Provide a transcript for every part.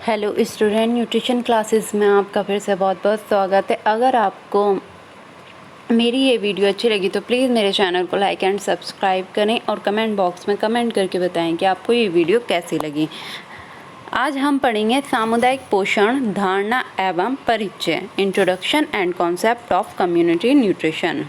Hello student, nutrition classes में आपका फिर से बहुत बहुत स्वागत है। अगर आपको मेरी ये वीडियो अच्छी लगी तो प्लीज़ मेरे चैनल को लाइक एंड सब्सक्राइब करें और कमेंट बॉक्स में कमेंट करके बताएं कि आपको ये वीडियो कैसी लगी। आज हम पढ़ेंगे सामुदायिक पोषण, धारणा एवं परिचय, introduction and concept of community nutrition.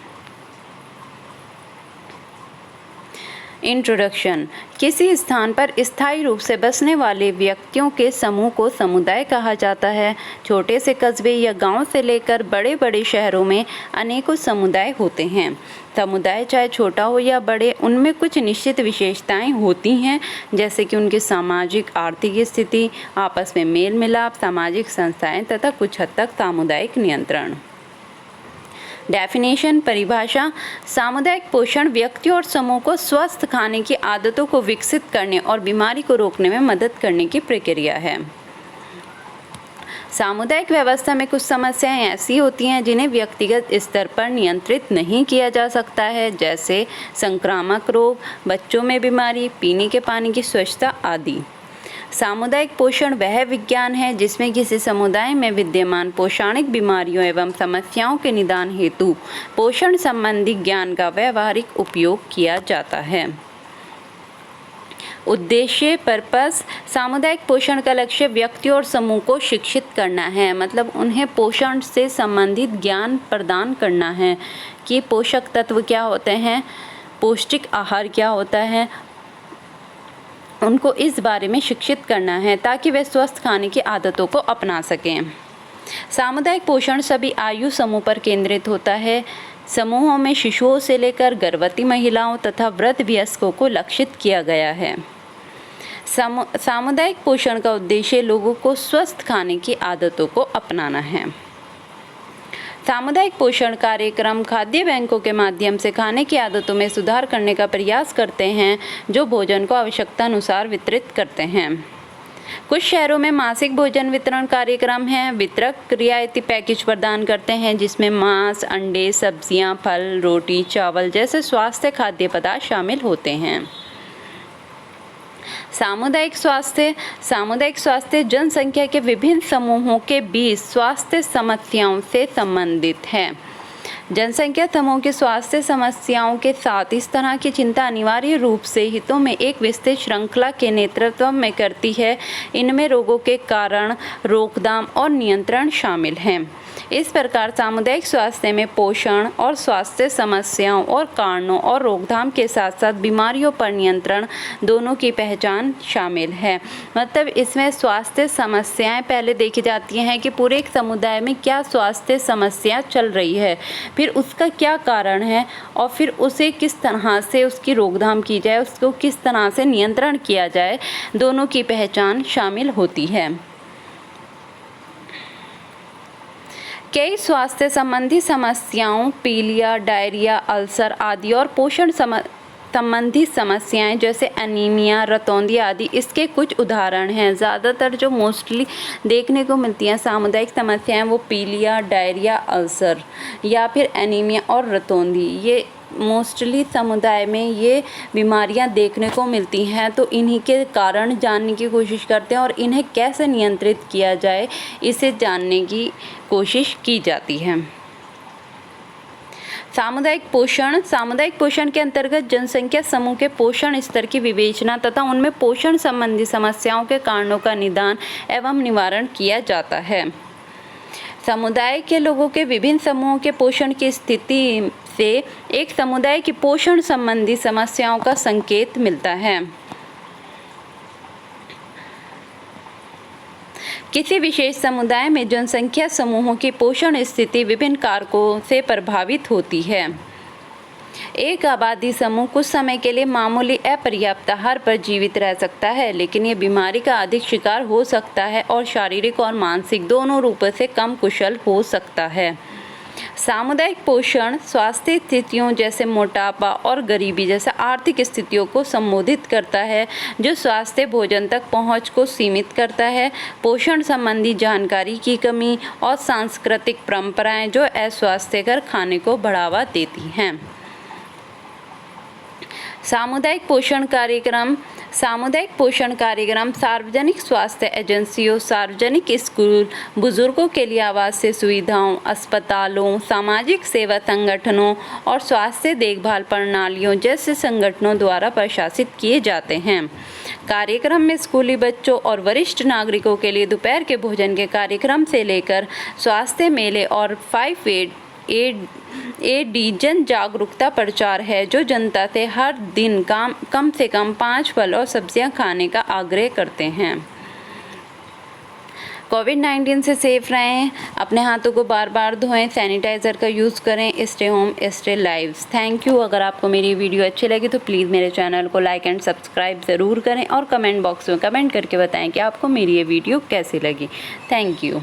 Introduction. किसी स्थान पर स्थायी रूप से बसने वाले व्यक्तियों के समूह को समुदाय कहा जाता है। छोटे से कस्बे या गांव से लेकर बड़े बड़े शहरों में अनेकों समुदाय होते हैं। समुदाय चाहे छोटा हो या बड़े, उनमें कुछ निश्चित विशेषताएं होती हैं, जैसे कि उनकी सामाजिक आर्थिक स्थिति, आपस में मेल मिलाप, सामाजिक संस्थाएं तथा कुछ हद तक सामुदायिक नियंत्रण। डेफिनेशन, परिभाषा। सामुदायिक पोषण व्यक्ति और समूह को स्वस्थ खाने की आदतों को विकसित करने और बीमारी को रोकने में मदद करने की प्रक्रिया है। सामुदायिक व्यवस्था में कुछ समस्याएं ऐसी होती हैं जिन्हें व्यक्तिगत स्तर पर नियंत्रित नहीं किया जा सकता है, जैसे संक्रामक रोग, बच्चों में बीमारी, पीने के पानी की स्वच्छता आदि। सामुदायिक पोषण वह विज्ञान है जिसमें किसी समुदाय में विद्यमान पोषणिक बीमारियों एवं समस्याओं के निदान हेतु पोषण संबंधी ज्ञान का व्यावहारिक उपयोग किया जाता है। उद्देश्य, पर्पस। सामुदायिक पोषण का लक्ष्य व्यक्ति और समूह को शिक्षित करना है, मतलब उन्हें पोषण से संबंधित ज्ञान प्रदान करना है कि पोषक तत्व क्या होते हैं, पौष्टिक आहार क्या होता है, उनको इस बारे में शिक्षित करना है ताकि वे स्वस्थ खाने की आदतों को अपना सकें। सामुदायिक पोषण सभी आयु समूह पर केंद्रित होता है। समूहों में शिशुओं से लेकर गर्भवती महिलाओं तथा वृद्ध वयस्कों को लक्षित किया गया है। सामुदायिक पोषण का उद्देश्य लोगों को स्वस्थ खाने की आदतों को अपनाना है। सामुदायिक पोषण कार्यक्रम खाद्य बैंकों के माध्यम से खाने की आदतों में सुधार करने का प्रयास करते हैं, जो भोजन को आवश्यकता अनुसार वितरित करते हैं। कुछ शहरों में मासिक भोजन वितरण कार्यक्रम हैं। वितरक रियायती पैकेज प्रदान करते हैं जिसमें मांस, अंडे, सब्जियां, फल, रोटी, चावल जैसे स्वास्थ्य खाद्य पदार्थ शामिल होते हैं। सामुदायिक स्वास्थ्य जनसंख्या के विभिन्न समूहों के बीच स्वास्थ्य समस्याओं से संबंधित है। जनसंख्या समूह की स्वास्थ्य समस्याओं के साथ इस तरह की चिंता अनिवार्य रूप से हितों में एक विस्तृत श्रृंखला के नेतृत्व में करती है। इनमें रोगों के कारण, रोकथाम और नियंत्रण शामिल हैं। इस प्रकार सामुदायिक स्वास्थ्य में पोषण और स्वास्थ्य समस्याओं और कारणों और रोकथाम के साथ साथ बीमारियों पर नियंत्रण दोनों की पहचान शामिल है। मतलब इसमें स्वास्थ्य समस्याएं पहले देखी जाती हैं कि पूरे एक समुदाय में क्या स्वास्थ्य समस्या चल रही है, फिर उसका क्या कारण है और फिर उसे किस तरह से उसकी रोकथाम की जाए, उसको किस तरह से नियंत्रण किया जाए, दोनों की पहचान शामिल होती है। कई स्वास्थ्य संबंधी समस्याओं, पीलिया, डायरिया, अल्सर आदि और पोषण संबंधी समस्याएं जैसे एनीमिया, रतौंधी आदि इसके कुछ उदाहरण हैं। ज़्यादातर जो मोस्टली देखने को मिलती हैं सामुदायिक समस्याएं वो पीलिया, डायरिया, अल्सर या फिर एनीमिया और रतौंधी, ये मोस्टली समुदाय में ये बीमारियां देखने को मिलती हैं। तो इन्हीं के कारण जानने की कोशिश करते हैं और इन्हें कैसे नियंत्रित किया जाए इसे जानने की कोशिश की जाती है। सामुदायिक पोषण के अंतर्गत जनसंख्या समूह के पोषण स्तर की विवेचना तथा उनमें पोषण संबंधी समस्याओं के कारणों का निदान एवं निवारण किया जाता है। समुदाय के लोगों के विभिन्न समूहों के पोषण की स्थिति से एक समुदाय की पोषण संबंधी समस्याओं का संकेत मिलता है। किसी विशेष समुदाय में जनसंख्या समूहों की पोषण स्थिति विभिन्न कारकों से प्रभावित होती है। एक आबादी समूह कुछ समय के लिए मामूली अपर्याप्त आहार पर जीवित रह सकता है, लेकिन ये बीमारी का अधिक शिकार हो सकता है और शारीरिक और मानसिक दोनों रूपों से कम कुशल हो सकता है। सामुदायिक पोषण स्वास्थ्य स्थितियों जैसे मोटापा और गरीबी जैसा आर्थिक स्थितियों को संबोधित करता है, जो स्वास्थ्य भोजन तक पहुंच को सीमित करता है। पोषण संबंधी जानकारी की कमी और सांस्कृतिक परंपराएं जो अस्वास्थ्यकर खाने को बढ़ावा देती हैं। सामुदायिक पोषण कार्यक्रम सार्वजनिक स्वास्थ्य एजेंसियों, सार्वजनिक स्कूल, बुजुर्गों के लिए आवासीय सुविधाओं, अस्पतालों, सामाजिक सेवा संगठनों और स्वास्थ्य देखभाल प्रणालियों जैसे संगठनों द्वारा प्रशासित किए जाते हैं। कार्यक्रम में स्कूली बच्चों और वरिष्ठ नागरिकों के लिए दोपहर के भोजन के कार्यक्रम से लेकर स्वास्थ्य मेले और 5AD जन जागरूकता प्रचार है, जो जनता से हर दिन कम से कम 5 फल और सब्जियां खाने का आग्रह करते हैं। कोविड-19 से सेफ रहें, अपने हाथों को बार बार धोएं, सैनिटाइज़र का यूज़ करें। Stay home stay lives. Thank you. अगर आपको मेरी वीडियो अच्छी लगी तो प्लीज़ मेरे चैनल को लाइक एंड सब्सक्राइब ज़रूर करें और कमेंट बॉक्स में कमेंट करके बताएं कि आपको मेरी ये वीडियो कैसी लगी। Thank you.